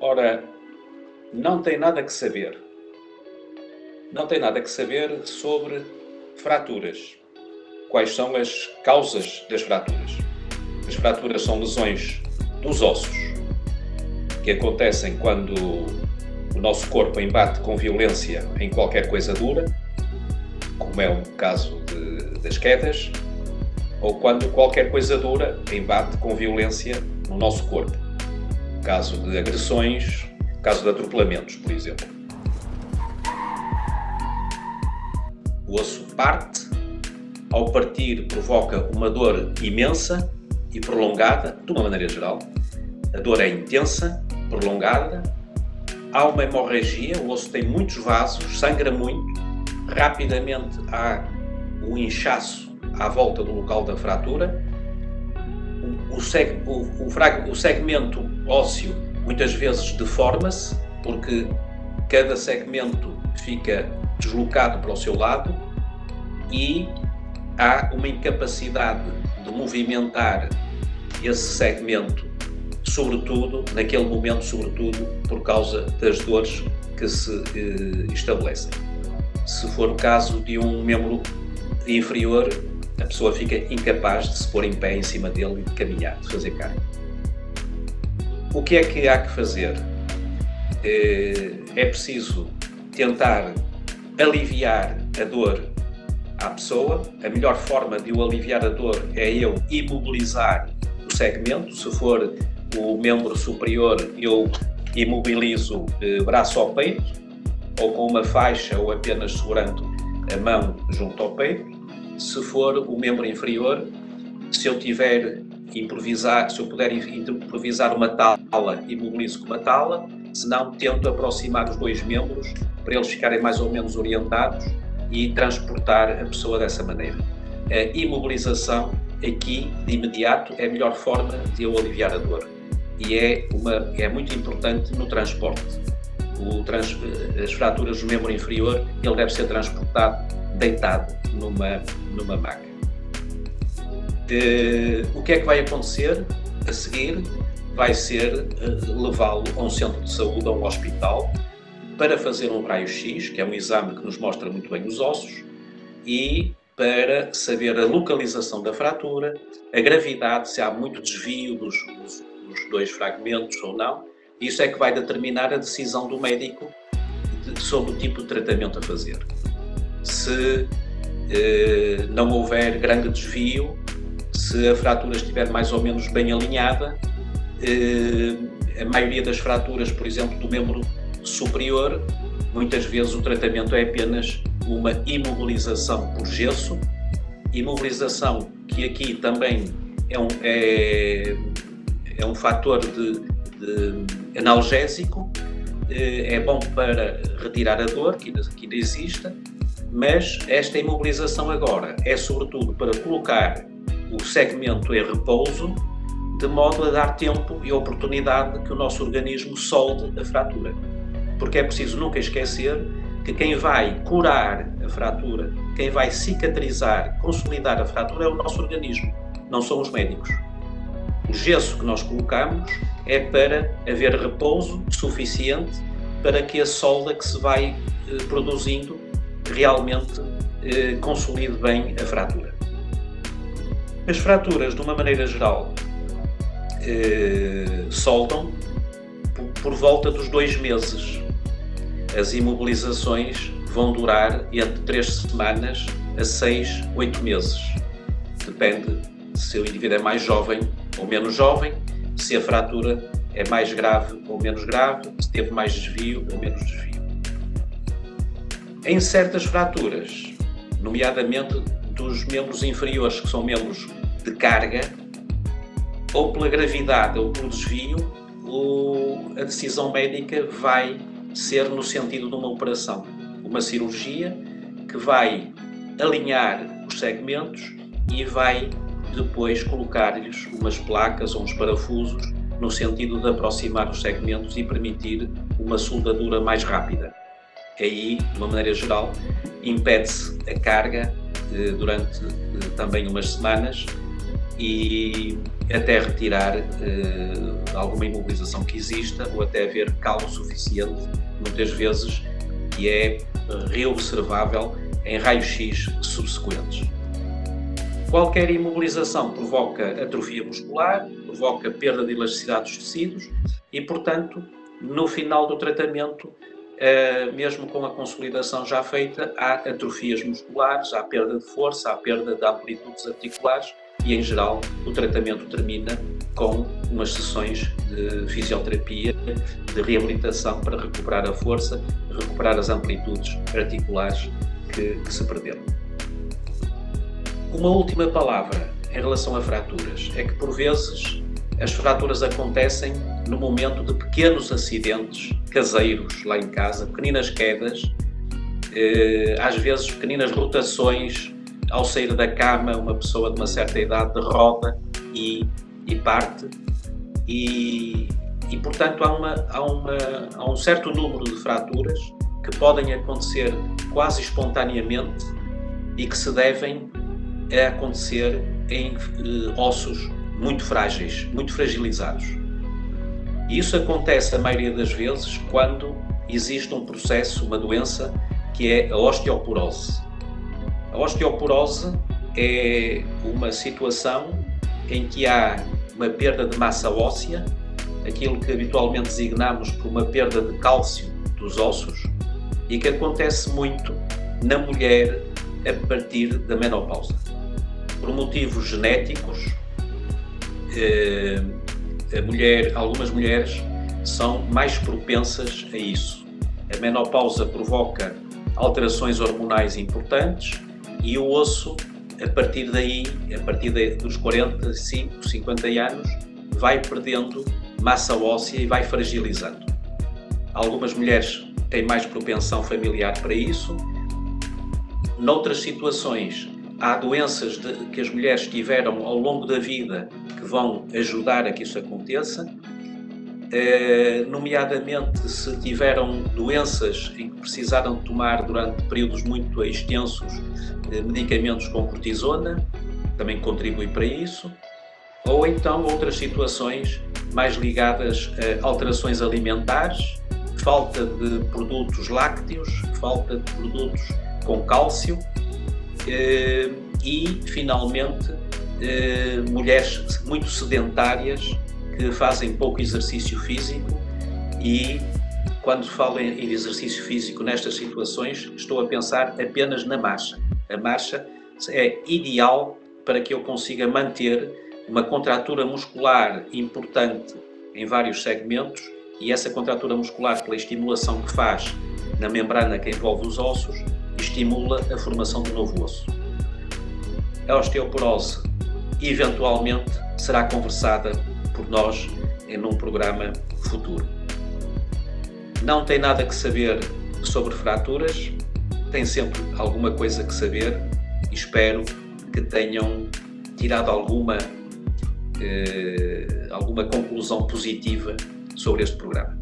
Ora, não tem nada que saber. Não tem nada que saber sobre fraturas. Quais são as causas das fraturas? As fraturas são lesões dos ossos que acontecem quando o nosso corpo embate com violência em qualquer coisa dura, como é o caso das quedas, ou quando qualquer coisa dura embate com violência no nosso corpo. Caso de agressões, caso de atropelamentos, por exemplo. O osso parte, ao partir provoca uma dor imensa e prolongada, de uma maneira geral. A dor é intensa, prolongada, há uma hemorragia, o osso tem muitos vasos, sangra muito, rapidamente há um inchaço à volta do local da fratura. O segmento ósseo muitas vezes deforma-se, porque cada segmento fica deslocado para o seu lado e há uma incapacidade de movimentar esse segmento, sobretudo, naquele momento, sobretudo, por causa das dores que se estabelecem. Se for o caso de um membro inferior, a pessoa fica incapaz de se pôr em pé em cima dele e de caminhar, de fazer carga. O que é que há que fazer? É preciso tentar aliviar a dor à pessoa. A melhor forma de o aliviar a dor é eu imobilizar o segmento. Se for o membro superior, eu imobilizo braço ao peito, ou com uma faixa ou apenas segurando a mão junto ao peito. Se for o membro inferior, se eu puder improvisar uma tala, imobilizo com uma tala, se não, tento aproximar os dois membros para eles ficarem mais ou menos orientados e transportar a pessoa dessa maneira. A imobilização aqui, de imediato, é a melhor forma de eu aliviar a dor e é muito importante no transporte. As fraturas do membro inferior, ele deve ser transportado deitado numa maca. O que é que vai acontecer a seguir? Vai ser levá-lo a um centro de saúde, a um hospital, para fazer um raio-x, que é um exame que nos mostra muito bem os ossos, e para saber a localização da fratura, a gravidade, se há muito desvio dos dois fragmentos ou não. Isso é que vai determinar a decisão do médico sobre o tipo de tratamento a fazer. Se não houver grande desvio, se a fratura estiver mais ou menos bem alinhada, a maioria das fraturas, por exemplo, do membro superior, muitas vezes o tratamento é apenas uma imobilização por gesso, imobilização que aqui também é um fator de analgésico, é bom para retirar a dor que ainda existe, mas esta imobilização agora é sobretudo para colocar o segmento em repouso, de modo a dar tempo e oportunidade que o nosso organismo solde a fratura. Porque é preciso nunca esquecer que quem vai curar a fratura, quem vai cicatrizar, consolidar a fratura é o nosso organismo, não são os médicos. O gesso que nós colocamos é para haver repouso suficiente para que a solda que se vai produzindo realmente consolide bem a fratura. As fraturas, de uma maneira geral, soldam por volta dos 2 meses. As imobilizações vão durar entre 3 semanas a 6, 8 meses. Depende se o indivíduo é mais jovem ou menos jovem, se a fratura é mais grave ou menos grave, se teve mais desvio ou menos desvio. Em certas fraturas, nomeadamente dos membros inferiores, que são membros de carga, ou pela gravidade ou pelo desvio, a decisão médica vai ser no sentido de uma operação, uma cirurgia que vai alinhar os segmentos e vai depois colocar-lhes umas placas ou uns parafusos no sentido de aproximar os segmentos e permitir uma soldadura mais rápida. aí, de uma maneira geral, impede-se a carga durante também umas semanas e até retirar alguma imobilização que exista ou até haver calo suficiente, muitas vezes, que é reobservável em raios-x subsequentes. Qualquer imobilização provoca atrofia muscular, provoca perda de elasticidade dos tecidos e, portanto, no final do tratamento, mesmo com a consolidação já feita, há atrofias musculares, há perda de força, há perda de amplitudes articulares e, em geral, o tratamento termina com umas sessões de fisioterapia, de reabilitação para recuperar a força, recuperar as amplitudes articulares que se perderam. Uma última palavra em relação a fraturas é que, por vezes, as fraturas acontecem no momento de pequenos acidentes caseiros lá em casa, pequeninas quedas, às vezes pequenas rotações ao sair da cama, uma pessoa de uma certa idade roda e parte e portanto há um certo número de fraturas que podem acontecer quase espontaneamente e que se devem a acontecer em ossos muito frágeis, muito fragilizados. E isso acontece a maioria das vezes quando existe um processo, uma doença, que é a osteoporose. A osteoporose é uma situação em que há uma perda de massa óssea, aquilo que habitualmente designamos por uma perda de cálcio dos ossos, e que acontece muito na mulher a partir da menopausa. Por motivos genéticos, algumas mulheres são mais propensas a isso. A menopausa provoca alterações hormonais importantes e o osso, a partir dos 45, 50 anos, vai perdendo massa óssea e vai fragilizando. Algumas mulheres têm mais propensão familiar para isso. Noutras situações, há doenças que as mulheres tiveram ao longo da vida que vão ajudar a que isso aconteça, nomeadamente se tiveram doenças em que precisaram tomar durante períodos muito extensos medicamentos com cortisona, também contribui para isso, ou então outras situações mais ligadas a alterações alimentares, falta de produtos lácteos, falta de produtos com cálcio, e, finalmente, mulheres muito sedentárias que fazem pouco exercício físico e, quando falo em exercício físico nestas situações, estou a pensar apenas na marcha. A marcha é ideal para que eu consiga manter uma contratura muscular importante em vários segmentos e essa contratura muscular, pela estimulação que faz na membrana que envolve os ossos, estimula a formação de novo osso. A osteoporose, eventualmente, será conversada por nós em um programa futuro. Não tem nada que saber sobre fraturas, tem sempre alguma coisa que saber e espero que tenham tirado alguma conclusão positiva sobre este programa.